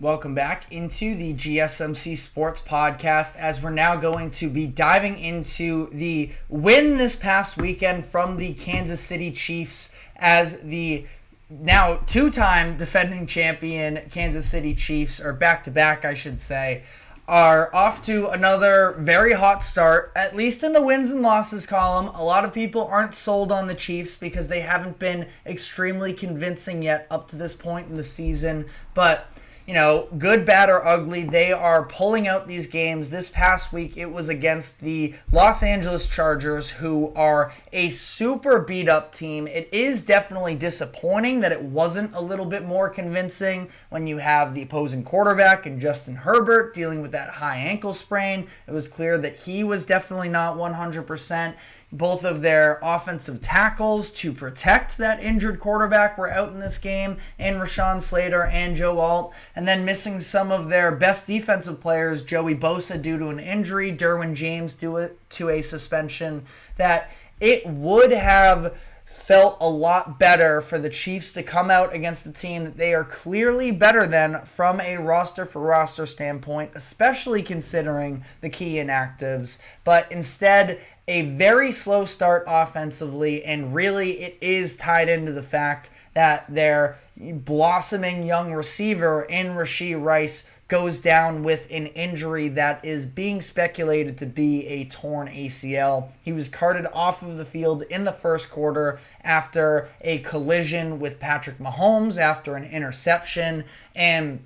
Welcome back into the GSMC Sports Podcast, as we're now going to be diving into the win this past weekend from the Kansas City Chiefs, as the now two-time defending champion Kansas City Chiefs, or back-to-back I should say, are off to another very hot start, at least in the wins and losses column. A lot of people aren't sold on the Chiefs because they haven't been extremely convincing yet up to this point in the season, but good, bad, or ugly, they are pulling out these games. This past week, it was against the Los Angeles Chargers, who are a super beat-up team. It is definitely disappointing that it wasn't a little bit more convincing when you have the opposing quarterback and Justin Herbert dealing with that high ankle sprain. It was clear that he was definitely not 100%. Both of their offensive tackles to protect that injured quarterback were out in this game, and Rashawn Slater and Joe Alt, and then missing some of their best defensive players, Joey Bosa due to an injury, Derwin James due to a suspension, that it would have felt a lot better for the Chiefs to come out against a team that they are clearly better than from a roster-for-roster standpoint, especially considering the key inactives. But instead, a very slow start offensively, and really it is tied into the fact that their blossoming young receiver in Rashee Rice goes down with an injury that is being speculated to be a torn ACL. He was carted off of the field in the first quarter after a collision with Patrick Mahomes after an interception, and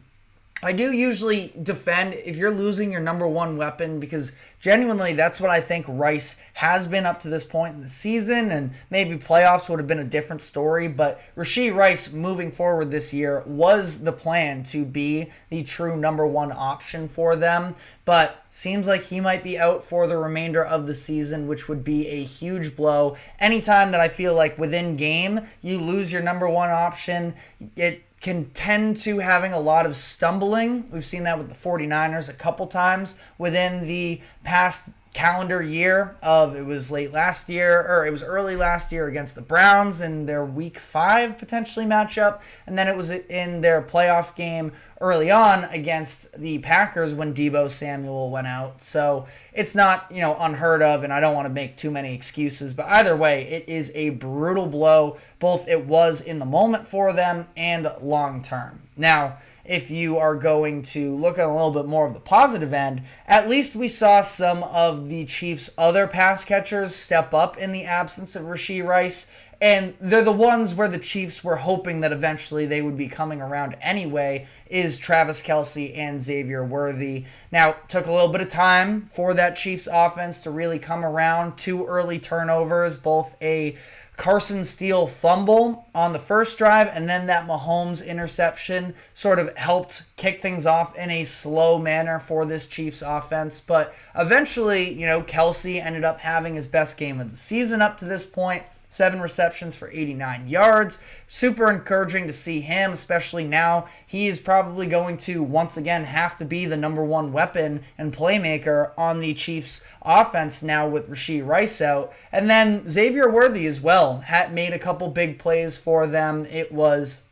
I do usually defend if you're losing your number one weapon, because genuinely that's what I think Rice has been up to this point in the season, and maybe playoffs would have been a different story, but Rashee Rice moving forward this year was the plan to be the true number one option for them, but seems like he might be out for the remainder of the season, which would be a huge blow. Anytime that I feel like within game you lose your number one option, it can tend to having a lot of stumbling. We've seen that with the 49ers a couple times within the past calendar year. It was early last year against the Browns in their week 5 potentially matchup, and then it was in their playoff game early on against the Packers when Deebo Samuel went out. So it's not, unheard of, and I don't want to make too many excuses, but either way, it is a brutal blow. Both it was in the moment for them and long term. Now, if you are going to look at a little bit more of the positive end, at least we saw some of the Chiefs' other pass catchers step up in the absence of Rashee Rice, and they're the ones where the Chiefs were hoping that eventually they would be coming around anyway, is Travis Kelce and Xavier Worthy. Now, it took a little bit of time for that Chiefs offense to really come around. 2 early turnovers, both a Carson Steele fumble on the first drive, and then that Mahomes interception sort of helped kick things off in a slow manner for this Chiefs offense. But eventually, Kelce ended up having his best game of the season up to this point. 7 receptions for 89 yards. Super encouraging to see him, especially now. He is probably going to, once again, have to be the number one weapon and playmaker on the Chiefs offense now with Rashee Rice out. And then Xavier Worthy as well had made a couple big plays for them. It was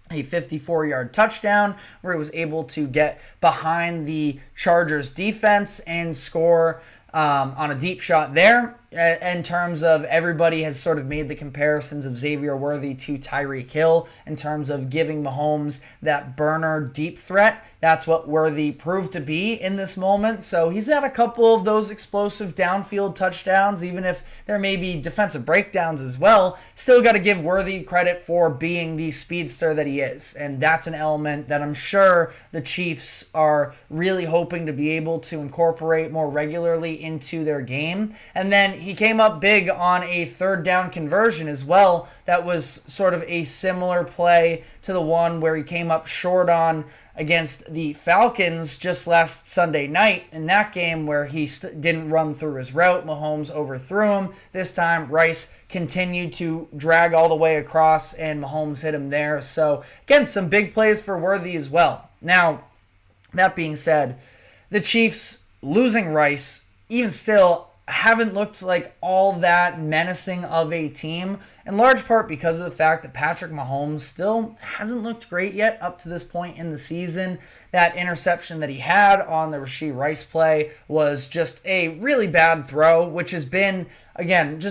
a 54-yard touchdown where he was able to get behind the Chargers defense and score on a deep shot there. In terms of, everybody has sort of made the comparisons of Xavier Worthy to Tyreek Hill in terms of giving Mahomes that burner deep threat. That's what Worthy proved to be in this moment. So he's had a couple of those explosive downfield touchdowns, even if there may be defensive breakdowns as well. Still got to give Worthy credit for being the speedster that he is. And that's an element that I'm sure the Chiefs are really hoping to be able to incorporate more regularly into their game. And then he came up big on a third down conversion as well. That was sort of a similar play to the one where he came up short on against the Falcons just last Sunday night in that game, where he didn't run through his route. Mahomes overthrew him. This time, Rice continued to drag all the way across, and Mahomes hit him there. So, again, some big plays for Worthy as well. Now, that being said, the Chiefs losing Rice, even still, haven't looked like all that menacing of a team, in large part because of the fact that Patrick Mahomes still hasn't looked great yet up to this point in the season. That interception that he had on the Rashee Rice play was just a really bad throw, which has been, again,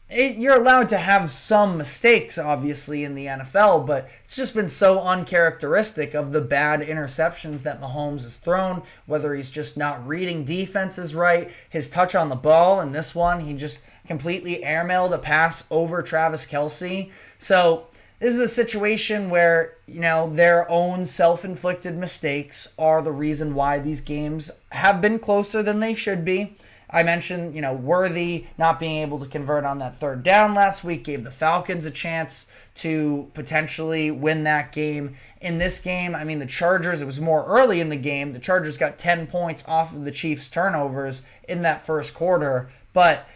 you're allowed to have some mistakes, obviously, in the NFL, but it's just been so uncharacteristic of the bad interceptions that Mahomes has thrown, whether he's just not reading defenses right, his touch on the ball, and this one, he just completely airmailed a pass over Travis Kelce. So this is a situation where, their own self-inflicted mistakes are the reason why these games have been closer than they should be. I mentioned, Worthy not being able to convert on that third down last week gave the Falcons a chance to potentially win that game. In this game, the Chargers, it was more early in the game. The Chargers got 10 points off of the Chiefs' turnovers in that first quarter. But,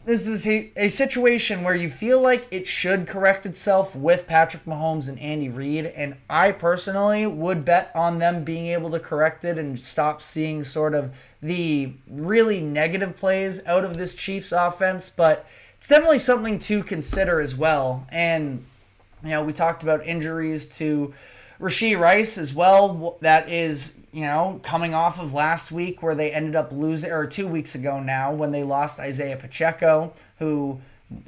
this is a situation where you feel like it should correct itself with Patrick Mahomes and Andy Reid, and I personally would bet on them being able to correct it and stop seeing sort of the really negative plays out of this Chiefs offense, but it's definitely something to consider as well. And, we talked about injuries to Rashee Rice as well. That is, coming off of last week where they ended up losing, or 2 weeks ago now, when they lost Isaiah Pacheco, who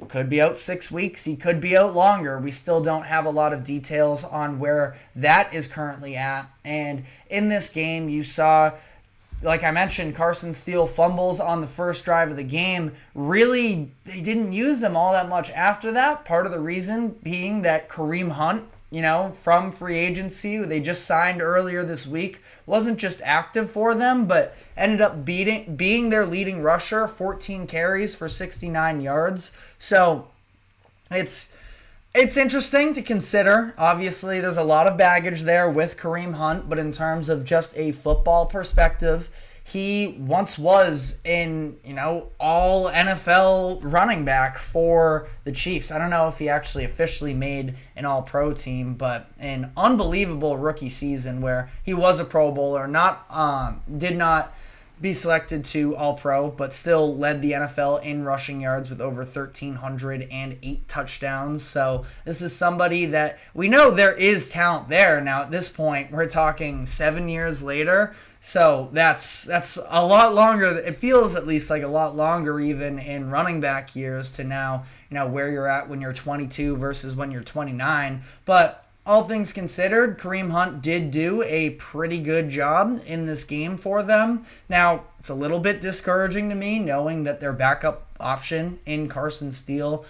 could be out 6 weeks. He could be out longer. We still don't have a lot of details on where that is currently at. And in this game, you saw, like I mentioned, Carson Steele fumbles on the first drive of the game. Really, they didn't use them all that much after that. Part of the reason being that Kareem Hunt, from free agency, who they just signed earlier this week, wasn't just active for them, but ended up being their leading rusher, 14 carries for 69 yards. So it's interesting to consider. Obviously, there's a lot of baggage there with Kareem Hunt, but in terms of just a football perspective, he once was in, all NFL running back for the Chiefs. I don't know if he actually officially made an all-pro team, but an unbelievable rookie season where he was a Pro Bowler, did not be selected to all-pro, but still led the NFL in rushing yards with over 1,308 touchdowns. So this is somebody that we know there is talent there. Now at this point, we're talking 7 years later. So that's a lot longer. It feels at least like a lot longer even in running back years to now, where you're at when you're 22 versus when you're 29. But all things considered, Kareem Hunt did do a pretty good job in this game for them. Now, it's a little bit discouraging to me knowing that their backup option in Carson Steele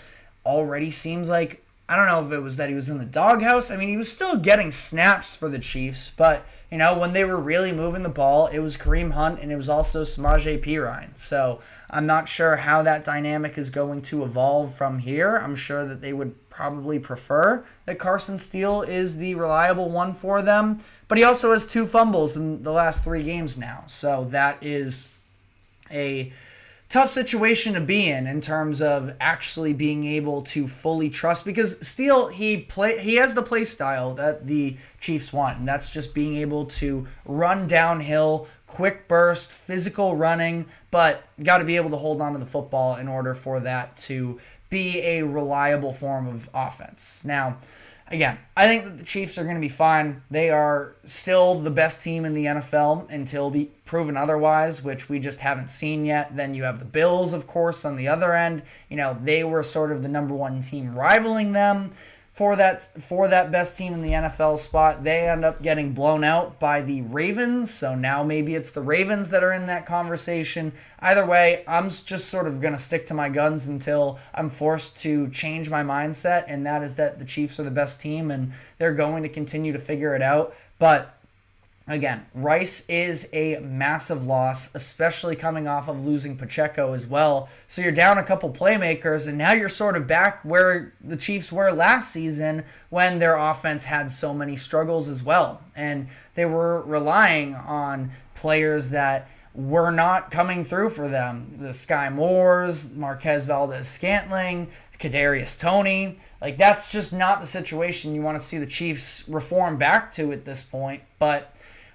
already seems like, I don't know if it was that he was in the doghouse. He was still getting snaps for the Chiefs, but, when they were really moving the ball, it was Kareem Hunt and it was also Samaje Perine. So I'm not sure how that dynamic is going to evolve from here. I'm sure that they would probably prefer that Carson Steele is the reliable one for them, but he also has 2 fumbles in the last 3 games now. So that is a tough situation to be in terms of actually being able to fully trust, because Steele, he has the play style that the Chiefs want, and that's just being able to run downhill, quick burst, physical running, but got to be able to hold on to the football in order for that to be a reliable form of offense. Now, again, I think that the Chiefs are going to be fine. They are still the best team in the NFL until proven otherwise, which we just haven't seen yet. Then you have the Bills, of course, on the other end. They were sort of the number one team rivaling them for that best team in the NFL spot. They end up getting blown out by the Ravens, so now maybe it's the Ravens that are in that conversation. Either way, I'm just sort of going to stick to my guns until I'm forced to change my mindset, and that is that the Chiefs are the best team, and they're going to continue to figure it out. But again, Rice is a massive loss, especially coming off of losing Pacheco as well. So you're down a couple playmakers, and now you're sort of back where the Chiefs were last season when their offense had so many struggles as well. And they were relying on players that were not coming through for them. The Sky Moores, Marquez Valdez-Scantling, Kadarius Toney. That's just not the situation you want to see the Chiefs reform back to at this point. But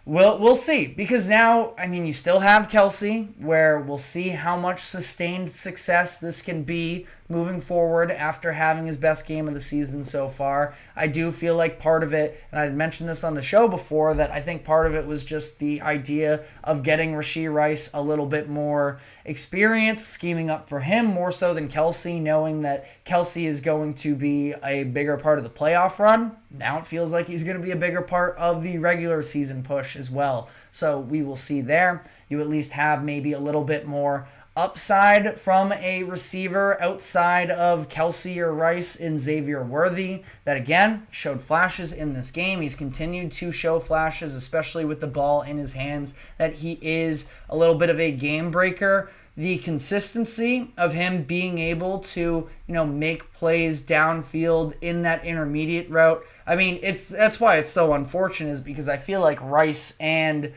We'll see, because now, I mean, you still have Kelce, where we'll see how much sustained success this can be moving forward after having his best game of the season so far. I do feel like part of it, and I'd mentioned this on the show before, that I think part of it was just the idea of getting Rashee Rice a little bit more experience, scheming up for him more so than Kelce, knowing that Kelce is going to be a bigger part of the playoff run. Now it feels like he's going to be a bigger part of the regular season push as well. So we will see there. You at least have maybe a little bit more upside from a receiver outside of Kelce or Rice in Xavier Worthy, that again showed flashes in this game. He's continued to show flashes, especially with the ball in his hands, that he is a little bit of a game breaker. The consistency of him being able to, make plays downfield in that intermediate route. I mean, that's why it's so unfortunate, is because I feel like Rice and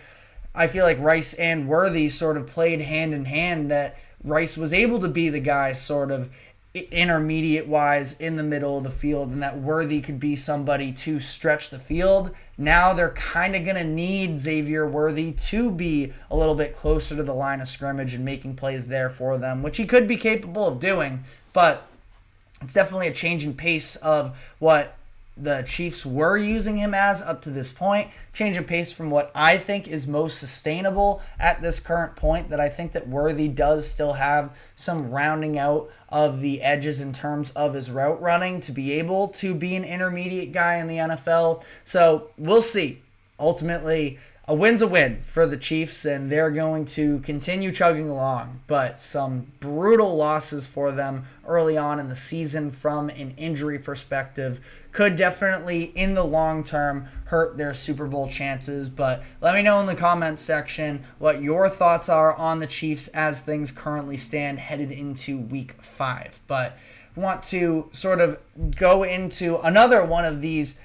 Worthy sort of played hand in hand, that Rice was able to be the guy sort of intermediate wise in the middle of the field, and that Worthy could be somebody to stretch the field. Now they're kind of going to need Xavier Worthy to be a little bit closer to the line of scrimmage and making plays there for them, which he could be capable of doing, but it's definitely a change in pace of what the Chiefs were using him as up to this point. Change of pace from what I think is most sustainable at this current point, that I think that Worthy does still have some rounding out of the edges in terms of his route running to be able to be an intermediate guy in the NFL. So we'll see. Ultimately, a win's a win for the Chiefs, and they're going to continue chugging along. But some brutal losses for them early on in the season from an injury perspective could definitely, in the long term, hurt their Super Bowl chances. But let me know in the comments section what your thoughts are on the Chiefs as things currently stand headed into Week 5. But I want to sort of go into another one of these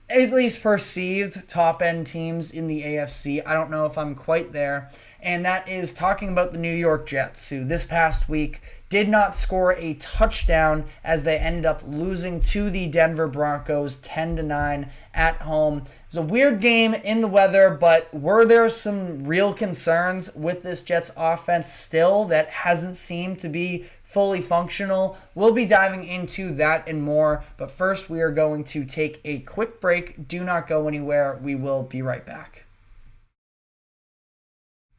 at least perceived top-end teams in the AFC. I don't know if I'm quite there. And that is talking about the New York Jets, who this past week did not score a touchdown as they ended up losing to the Denver Broncos 10-9 at home. It was a weird game in the weather, but were there some real concerns with this Jets offense still that hasn't seemed to be fully functional? We'll be diving into that and more, but first we are going to take a quick break. Do not go anywhere. We will be right back.